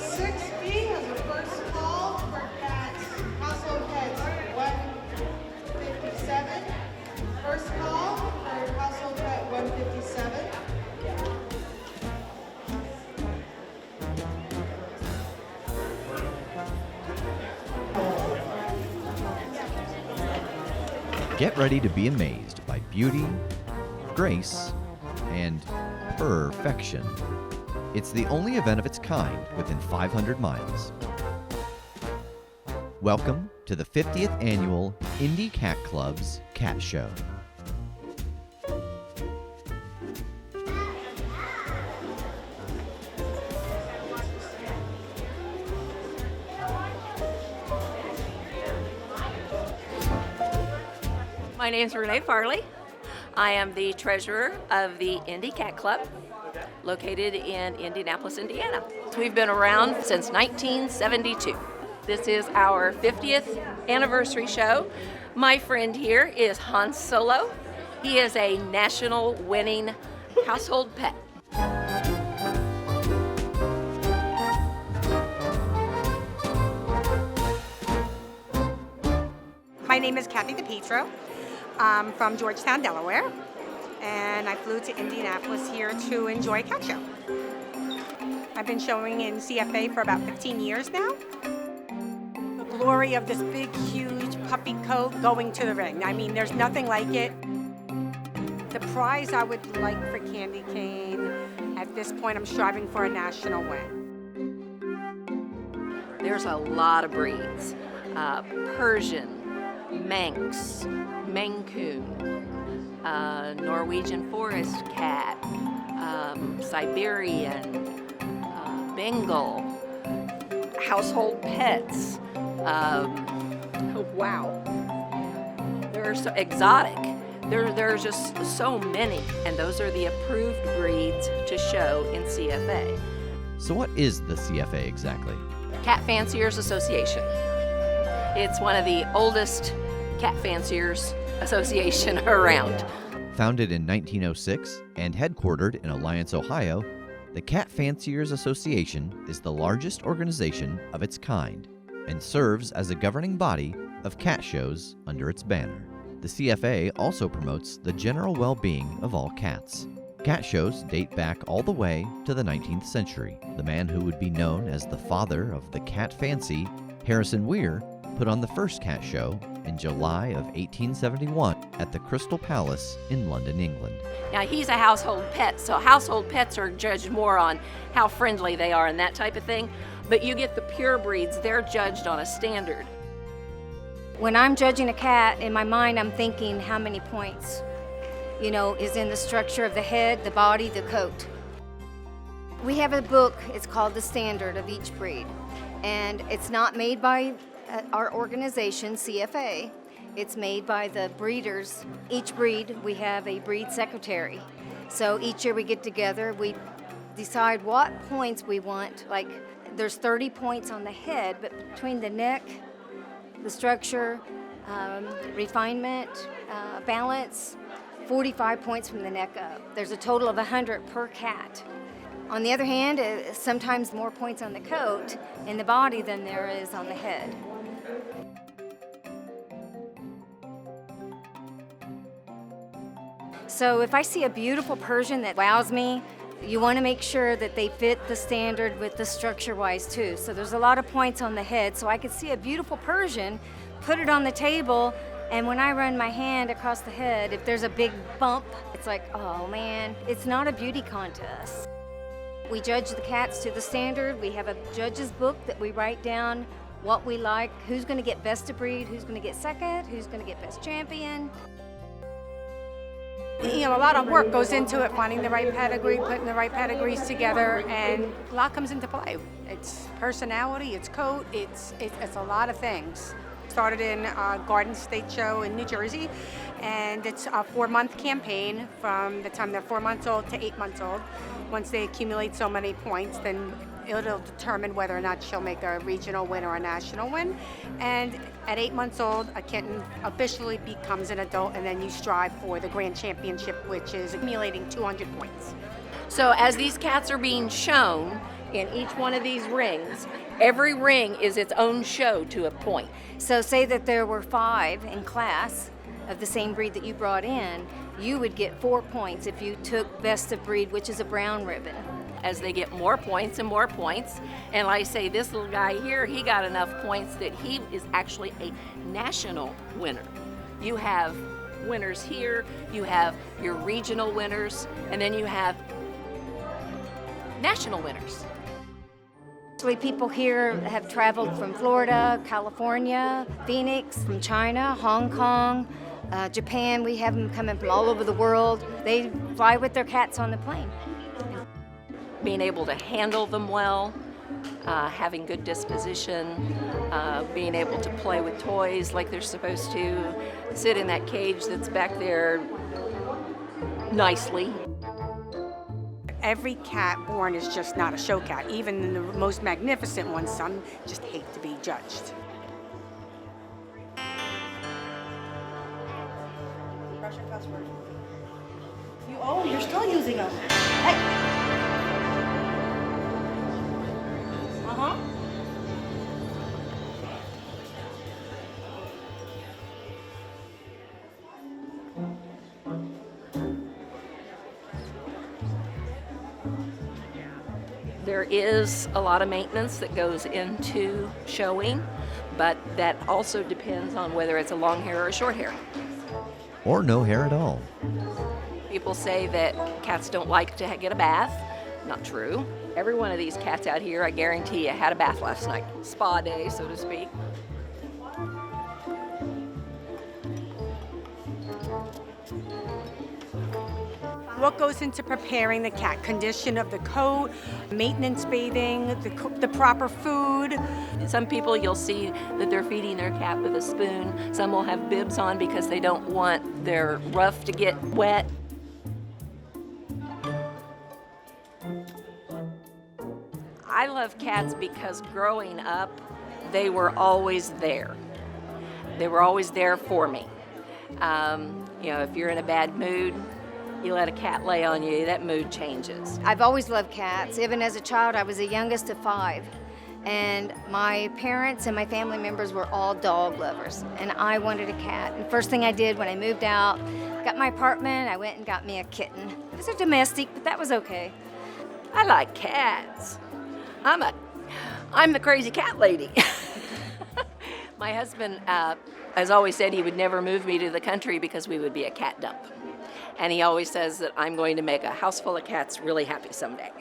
6B has the first call for cats, household pets 157. First call for household pet 157. Get ready to be amazed by beauty, grace, and perfection. It's the only event of its kind within 500 miles. Welcome to the 50th annual Indy Cat Club's Cat Show. My name is Renee Farley. I am the treasurer of the Indy Cat Club, located in Indianapolis, Indiana. We've been around since 1972. This is our 50th anniversary show. My friend here is Han Solo. He is a national winning household pet. My name is Kathy DePietro. I'm from Georgetown, Delaware, and I flew to Indianapolis here to enjoy a cat show. I've been showing in CFA for about 15 years now. The glory of this big, huge puppy coat going to the ring. I mean, there's nothing like it. The prize I would like for Candy Cane, at this point I'm striving for a national win. There's a lot of breeds. Persian, Manx, Maine Coon, Norwegian forest cat, Siberian, Bengal, household pets. Wow. They're so exotic. There's just so many, and those are the approved breeds to show in CFA. So what is the CFA exactly? Cat Fanciers Association. It's one of the oldest cat fanciers association around. Founded in 1906 and headquartered in Alliance, Ohio, the Cat Fanciers Association is the largest organization of its kind and serves as a governing body of cat shows under its banner. The CFA also promotes the general well-being of all cats. Cat shows date back all the way to the 19th century. The man who would be known as the father of the cat fancy, Harrison Weir, put on the first cat show in July of 1871 at the Crystal Palace in London, England. Now, he's a household pet, so household pets are judged more on how friendly they are and that type of thing. But you get the pure breeds, they're judged on a standard. When I'm judging a cat, in my mind, I'm thinking how many points, is in the structure of the head, the body, the coat. We have a book, it's called The Standard of each breed, and it's not made by our organization, CFA. It's made by the breeders. Each breed, we have a breed secretary. So each year we get together, we decide what points we want. Like, there's 30 points on the head, but between the neck, the structure, refinement, balance, 45 points from the neck up. There's a total of 100 per cat. On the other hand, sometimes more points on the coat and the body than there is on the head. So if I see a beautiful Persian that wows me, you want to make sure that they fit the standard with the structure-wise too. So there's a lot of points on the head. So I could see a beautiful Persian, put it on the table, and when I run my hand across the head, if there's a big bump, it's like, oh man, it's not a beauty contest. We judge the cats to the standard. We have a judge's book that we write down what we like, who's going to get best of breed, who's going to get second, who's going to get best champion. A lot of work goes into it, finding the right pedigree, putting the right pedigrees together, and a lot comes into play. It's personality, it's coat, it's a lot of things. Started in Garden State Show in New Jersey, and it's a 4-month campaign from the time they're 4 months old to 8 months old. Once they accumulate so many points, then it'll determine whether or not she'll make a regional win or a national win. And at 8 months old, a kitten officially becomes an adult, and then you strive for the grand championship, which is accumulating 200 points. So as these cats are being shown, in each one of these rings. Every ring is its own show to a point. So say that there were 5 in class of the same breed that you brought in, you would get 4 points if you took best of breed, which is a brown ribbon. As they get more points and more points, and like I say, this little guy here, he got enough points that he is actually a national winner. You have winners here, you have your regional winners, and then you have national winners. Actually, people here have traveled from Florida, California, Phoenix, from China, Hong Kong, Japan. We have them coming from all over the world. They fly with their cats on the plane. Being able to handle them well, having good disposition, being able to play with toys like they're supposed to, sit in that cage that's back there nicely. Every cat born is just not a show cat. Even the most magnificent ones, some just hate to be judged. Russian cuss word. You're still using them. Hey. There is a lot of maintenance that goes into showing, but that also depends on whether it's a long hair or a short hair. Or no hair at all. People say that cats don't like to get a bath. Not true. Every one of these cats out here, I guarantee you, had a bath last night. Spa day, so to speak. What goes into preparing the cat? Condition of the coat, maintenance bathing, the proper food. Some people you'll see that they're feeding their cat with a spoon. Some will have bibs on because they don't want their ruff to get wet. I love cats because growing up, they were always there. They were always there for me. If you're in a bad mood, you let a cat lay on you, that mood changes. I've always loved cats. Even as a child, I was the youngest of 5. And my parents and my family members were all dog lovers. And I wanted a cat. And the first thing I did when I moved out, got my apartment, I went and got me a kitten. It was a domestic, but that was okay. I like cats. I'm the crazy cat lady. My husband has always said he would never move me to the country because we would be a cat dump. And he always says that I'm going to make a house full of cats really happy someday.